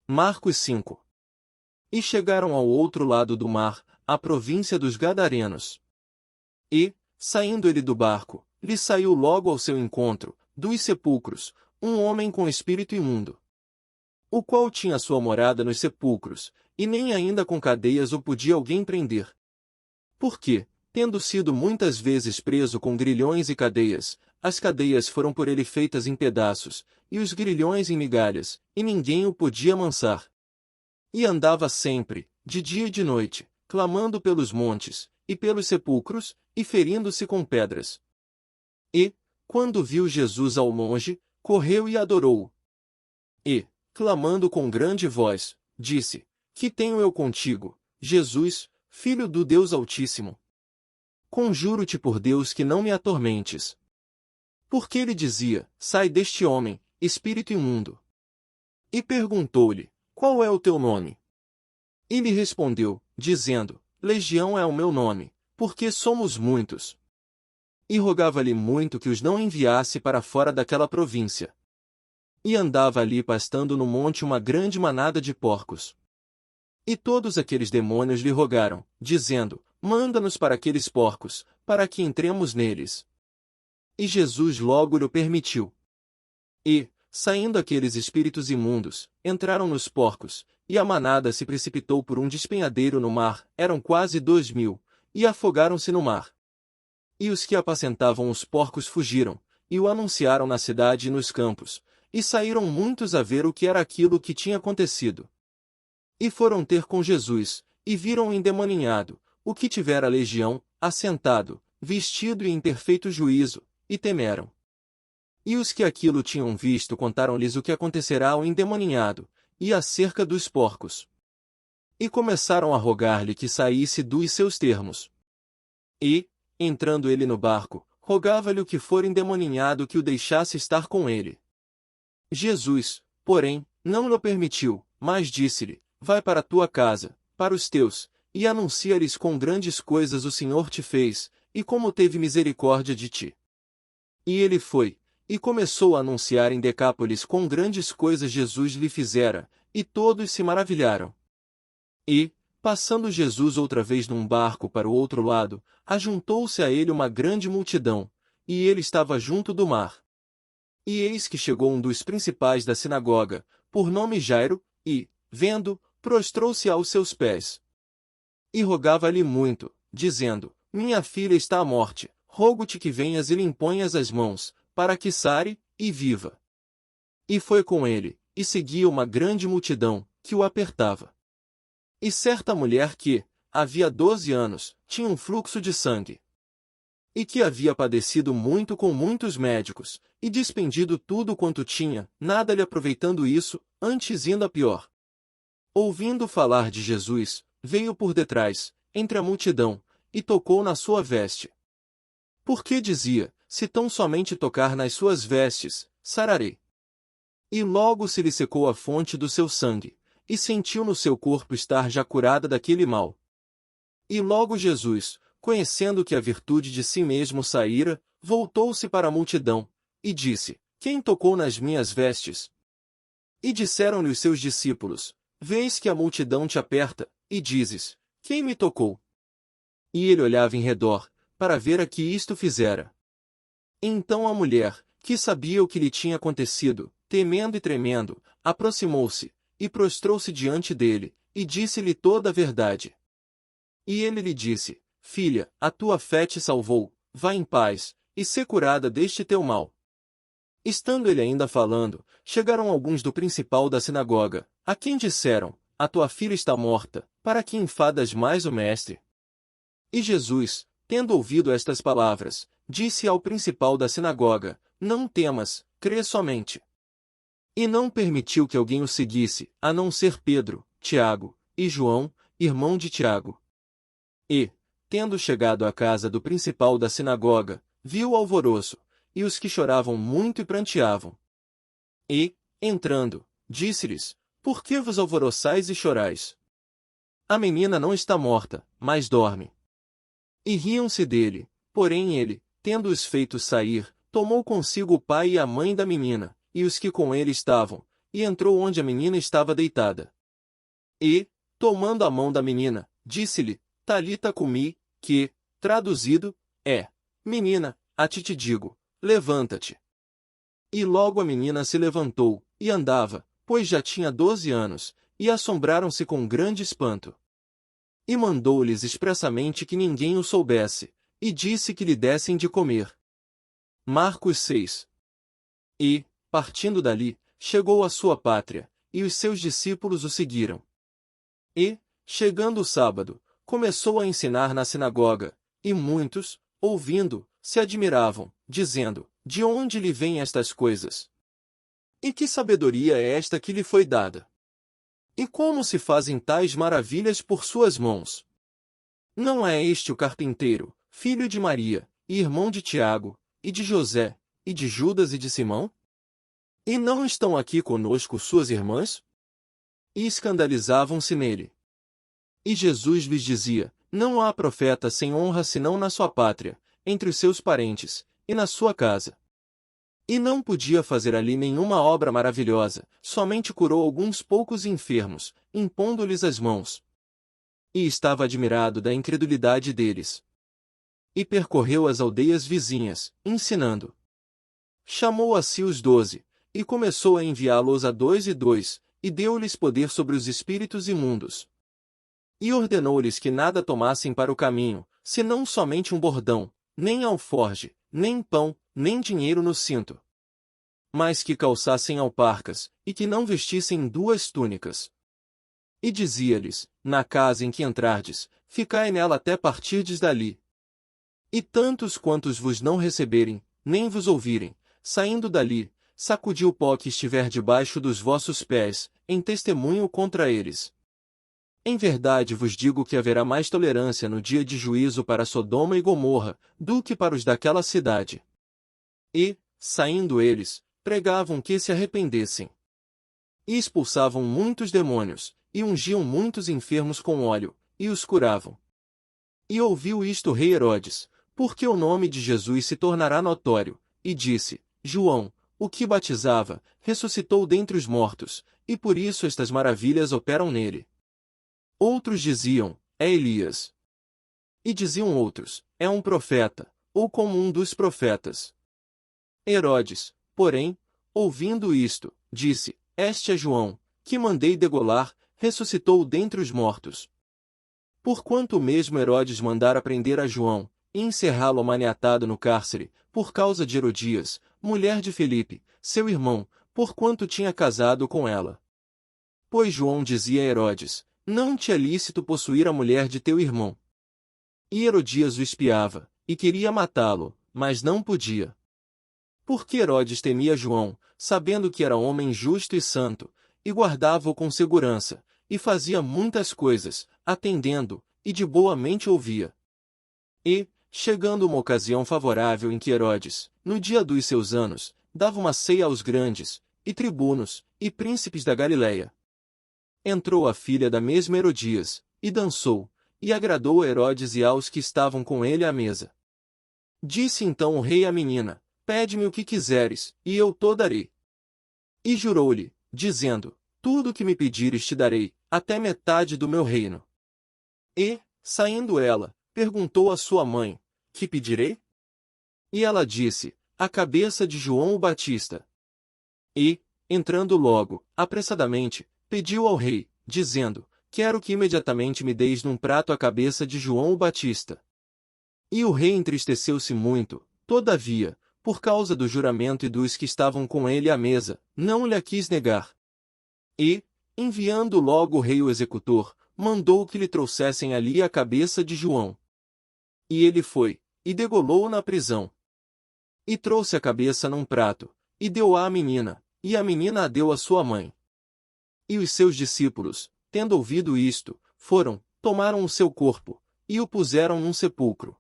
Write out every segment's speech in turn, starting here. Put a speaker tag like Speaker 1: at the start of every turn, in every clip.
Speaker 1: Marcos 5. E chegaram ao outro lado do mar, à província dos Gadarenos. E, saindo ele do barco, lhe saiu logo ao seu encontro, dos sepulcros, um homem com espírito imundo, o qual tinha sua morada nos sepulcros, e nem ainda com cadeias o podia alguém prender. Porque, tendo sido muitas vezes preso com grilhões e cadeias, as cadeias foram por ele feitas em pedaços, e os grilhões em migalhas, e ninguém o podia amansar. E andava sempre, de dia e de noite, clamando pelos montes, e pelos sepulcros, e ferindo-se com pedras. E, quando viu Jesus ao longe, correu e adorou-o. E, clamando com grande voz, disse: Que tenho eu contigo, Jesus, Filho do Deus Altíssimo? Conjuro-te por Deus que não me atormentes. Porque ele dizia: Sai deste homem, espírito imundo. E perguntou-lhe: Qual é o teu nome? E lhe respondeu, dizendo: Legião é o meu nome, porque somos muitos. E rogava-lhe muito que os não enviasse para fora daquela província. E andava ali pastando no monte uma grande manada de porcos. E todos aqueles demônios lhe rogaram, dizendo: Manda-nos para aqueles porcos, para que entremos neles. E Jesus logo lhe permitiu. E, saindo aqueles espíritos imundos, entraram nos porcos, e a manada se precipitou por um despenhadeiro no mar, eram quase 2000, e afogaram-se no mar. E os que apacentavam os porcos fugiram, e o anunciaram na cidade e nos campos, e saíram muitos a ver o que era aquilo que tinha acontecido. E foram ter com Jesus, e viram o endemoninhado, o que tivera a legião, assentado, vestido e em perfeito juízo, e temeram. E os que aquilo tinham visto contaram-lhes o que acontecerá ao endemoninhado, e acerca dos porcos. E começaram a rogar-lhe que saísse dos seus termos. E, entrando ele no barco, rogava-lhe o que for endemoninhado que o deixasse estar com ele. Jesus, porém, não lhe permitiu, mas disse-lhe: Vai para a tua casa, para os teus, e anuncia-lhes quão grandes coisas o Senhor te fez, e como teve misericórdia de ti. E ele foi, e começou a anunciar em Decápolis quão grandes coisas Jesus lhe fizera, e todos se maravilharam. E, passando Jesus outra vez num barco para o outro lado, ajuntou-se a ele uma grande multidão, e ele estava junto do mar. E eis que chegou um dos principais da sinagoga, por nome Jairo, e, vendo, prostrou-se aos seus pés. E rogava-lhe muito, dizendo: Minha filha está à morte, rogo-te que venhas e lhe imponhas as mãos, para que sare, e viva. E foi com ele, e seguia uma grande multidão, que o apertava. E certa mulher que, havia 12 anos, tinha um fluxo de sangue, e que havia padecido muito com muitos médicos, e despendido tudo quanto tinha, nada lhe aproveitando isso, antes indo a pior. Ouvindo falar de Jesus, veio por detrás, entre a multidão, e tocou na sua veste. Porque dizia: Se tão somente tocar nas suas vestes, sararei. E logo se lhe secou a fonte do seu sangue, e sentiu no seu corpo estar já curada daquele mal. E logo Jesus, conhecendo que a virtude de si mesmo saíra, voltou-se para a multidão, e disse: Quem tocou nas minhas vestes? E disseram-lhe os seus discípulos: Vês que a multidão te aperta, e dizes: Quem me tocou? E ele olhava em redor, para ver a que isto fizera. Então a mulher, que sabia o que lhe tinha acontecido, temendo e tremendo, aproximou-se, e prostrou-se diante dele, e disse-lhe toda a verdade. E ele lhe disse: Filha, a tua fé te salvou, vá em paz, e sê curada deste teu mal. Estando ele ainda falando, chegaram alguns do principal da sinagoga, a quem disseram: A tua filha está morta, para que enfadas mais o mestre? E Jesus, tendo ouvido estas palavras, disse ao principal da sinagoga: Não temas, crê somente. E não permitiu que alguém o seguisse, a não ser Pedro, Tiago e João, irmão de Tiago. E, tendo chegado à casa do principal da sinagoga, viu o alvoroço, e os que choravam muito e pranteavam. E, entrando, disse-lhes: Por que vos alvoroçais e chorais? A menina não está morta, mas dorme. E riam-se dele, porém ele, tendo-os feito sair, tomou consigo o pai e a mãe da menina, e os que com ele estavam, e entrou onde a menina estava deitada. E, tomando a mão da menina, disse-lhe, Talita cumi, que, traduzido, é, menina, a ti te digo, levanta-te. E logo a menina se levantou, e andava, pois já tinha 12 anos, e assombraram-se com grande espanto. E mandou-lhes expressamente que ninguém o soubesse, e disse que lhe dessem de comer. Marcos 6. E, partindo dali, chegou à sua pátria, e os seus discípulos o seguiram. E, chegando o sábado, começou a ensinar na sinagoga, e muitos, ouvindo, se admiravam, dizendo, de onde lhe vêm estas coisas? E que sabedoria é esta que lhe foi dada? E como se fazem tais maravilhas por suas mãos? Não é este o carpinteiro, filho de Maria, e irmão de Tiago, e de José, e de Judas e de Simão? E não estão aqui conosco suas irmãs? E escandalizavam-se nele. E Jesus lhes dizia, não há profeta sem honra senão na sua pátria, entre os seus parentes, e na sua casa. E não podia fazer ali nenhuma obra maravilhosa, somente curou alguns poucos enfermos, impondo-lhes as mãos. E estava admirado da incredulidade deles. E percorreu as aldeias vizinhas, ensinando. Chamou a si os 12, e começou a enviá-los a 2 e 2, e deu-lhes poder sobre os espíritos imundos. E ordenou-lhes que nada tomassem para o caminho, senão somente um bordão, nem alforge, nem pão, nem dinheiro no cinto. Mas que calçassem alparcas, e que não vestissem 2 túnicas. E dizia-lhes, na casa em que entrardes, ficai nela até partirdes dali. E tantos quantos vos não receberem, nem vos ouvirem, saindo dali, sacudi o pó que estiver debaixo dos vossos pés, em testemunho contra eles. Em verdade vos digo que haverá mais tolerância no dia de juízo para Sodoma e Gomorra, do que para os daquela cidade. E, saindo eles, pregavam que se arrependessem. E expulsavam muitos demônios, e ungiam muitos enfermos com óleo, e os curavam. E ouviu isto o rei Herodes, porque o nome de Jesus se tornará notório, e disse, João, o que batizava, ressuscitou dentre os mortos, e por isso estas maravilhas operam nele. Outros diziam, é Elias. E diziam outros, é um profeta, ou como um dos profetas. Herodes, porém, ouvindo isto, disse, este é João, que mandei degolar, ressuscitou dentre os mortos. Porquanto o mesmo Herodes mandara prender a João, e encerrá-lo maniatado no cárcere, por causa de Herodias, mulher de Filipe, seu irmão, porquanto tinha casado com ela. Pois João dizia a Herodes, não te é lícito possuir a mulher de teu irmão. E Herodias o espiava, e queria matá-lo, mas não podia. Porque Herodes temia João, sabendo que era homem justo e santo, e guardava-o com segurança, e fazia muitas coisas, atendendo, e de boa mente ouvia. E, chegando uma ocasião favorável em que Herodes, no dia dos seus anos, dava uma ceia aos grandes, e tribunos, e príncipes da Galileia. Entrou a filha da mesma Herodias, e dançou, e agradou a Herodes e aos que estavam com ele à mesa. Disse então o rei à menina, pede-me o que quiseres, e eu to darei. E jurou-lhe, dizendo, tudo o que me pedires te darei, até metade do meu reino. E, saindo ela, perguntou à sua mãe, que pedirei? E ela disse, a cabeça de João o Batista. E, entrando logo, apressadamente, pediu ao rei, dizendo, quero que imediatamente me deis num prato a cabeça de João o Batista. E o rei entristeceu-se muito, todavia, por causa do juramento e dos que estavam com ele à mesa, não lhe a quis negar. E, enviando logo o rei o executor, mandou que lhe trouxessem ali a cabeça de João. E ele foi, e degolou-o na prisão. E trouxe a cabeça num prato, e deu-a à menina, e a menina a deu à sua mãe. E os seus discípulos, tendo ouvido isto, foram, tomaram o seu corpo, e o puseram num sepulcro.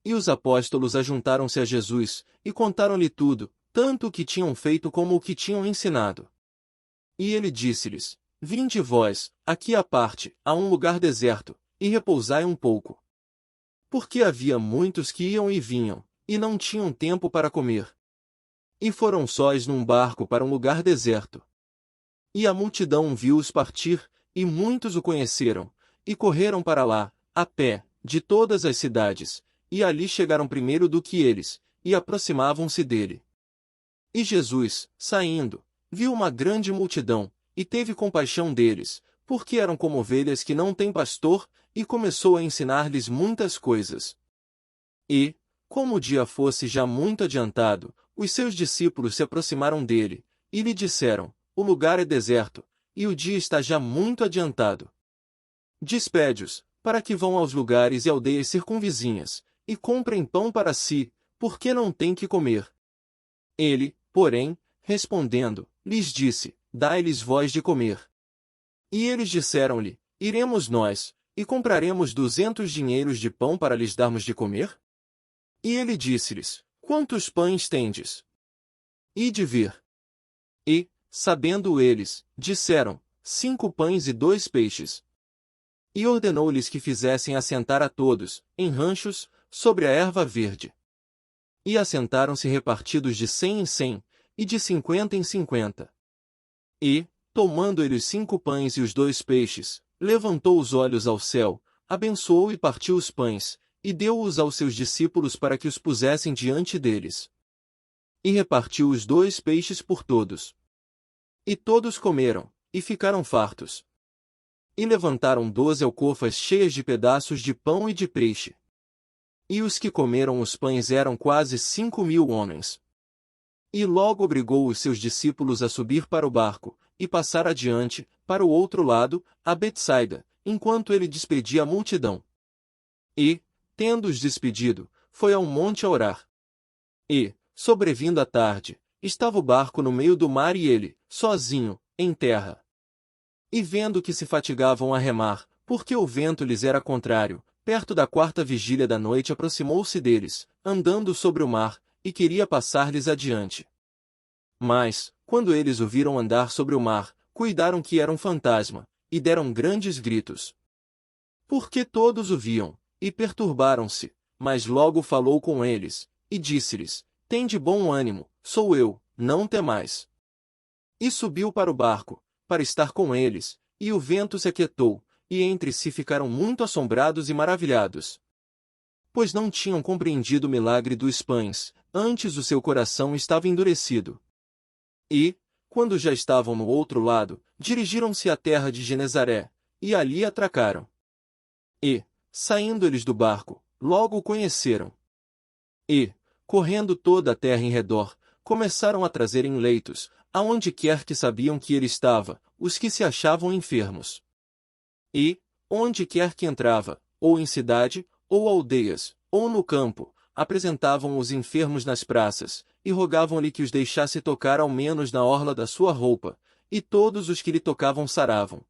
Speaker 1: E os apóstolos ajuntaram-se a Jesus, e contaram-lhe tudo, tanto o que tinham feito como o que tinham ensinado. E ele disse-lhes, vinde vós, aqui à parte, a um lugar deserto, e repousai um pouco. Porque havia muitos que iam e vinham, e não tinham tempo para comer. E foram sós num barco para um lugar deserto. E a multidão viu-os partir, e muitos o conheceram, e correram para lá, a pé, de todas as cidades, e ali chegaram primeiro do que eles, e aproximavam-se dele. E Jesus, saindo, viu uma grande multidão, e teve compaixão deles, porque eram como ovelhas que não têm pastor, e começou a ensinar-lhes muitas coisas. E, como o dia fosse já muito adiantado, os seus discípulos se aproximaram dele, e lhe disseram: o lugar é deserto, e o dia está já muito adiantado. Despede-os, para que vão aos lugares e aldeias circunvizinhas, e comprem pão para si, porque não têm que comer. Ele, porém, respondendo, lhes disse: dai-lhes vós de comer. E eles disseram-lhe: iremos nós, e compraremos 200 dinheiros de pão para lhes darmos de comer? E ele disse-lhes: quantos pães tendes? Ide ver. E, sabendo eles, disseram: 5 pães e 2 peixes. E ordenou-lhes que fizessem assentar a todos, em ranchos, sobre a erva verde. E assentaram-se repartidos de 100 em 100, e de 50 em 50. E, tomando ele os 5 pães e os 2 peixes, levantou os olhos ao céu, abençoou e partiu os pães, e deu-os aos seus discípulos para que os pusessem diante deles. E repartiu os 2 peixes por todos. E todos comeram, e ficaram fartos. E levantaram 12 alcofas cheias de pedaços de pão e de peixe. E os que comeram os pães eram quase 5.000 homens. E logo obrigou os seus discípulos a subir para o barco, e passar adiante, para o outro lado, a Betsaida, enquanto ele despedia a multidão. E, tendo-os despedido, foi ao monte a orar. E, sobrevindo a tarde, estava o barco no meio do mar e ele, sozinho, em terra. E vendo que se fatigavam a remar, porque o vento lhes era contrário, perto da 4ª vigília da noite aproximou-se deles, andando sobre o mar, e queria passar-lhes adiante. Mas, quando eles o viram andar sobre o mar, cuidaram que era um fantasma, e deram grandes gritos. Porque todos o viam, e perturbaram-se, mas logo falou com eles, e disse-lhes: tende bom ânimo, sou eu, não temais. E subiu para o barco, para estar com eles, e o vento se aquietou, e entre si ficaram muito assombrados e maravilhados. Pois não tinham compreendido o milagre dos pães, antes o seu coração estava endurecido. E, quando já estavam no outro lado, dirigiram-se à terra de Genezaré, e ali atracaram. E, saindo eles do barco, logo o conheceram. E, correndo toda a terra em redor, começaram a trazer em leitos, aonde quer que sabiam que ele estava, os que se achavam enfermos. E, onde quer que entrava, ou em cidade, ou aldeias, ou no campo, apresentavam os enfermos nas praças, e rogavam-lhe que os deixasse tocar ao menos na orla da sua roupa, e todos os que lhe tocavam saravam.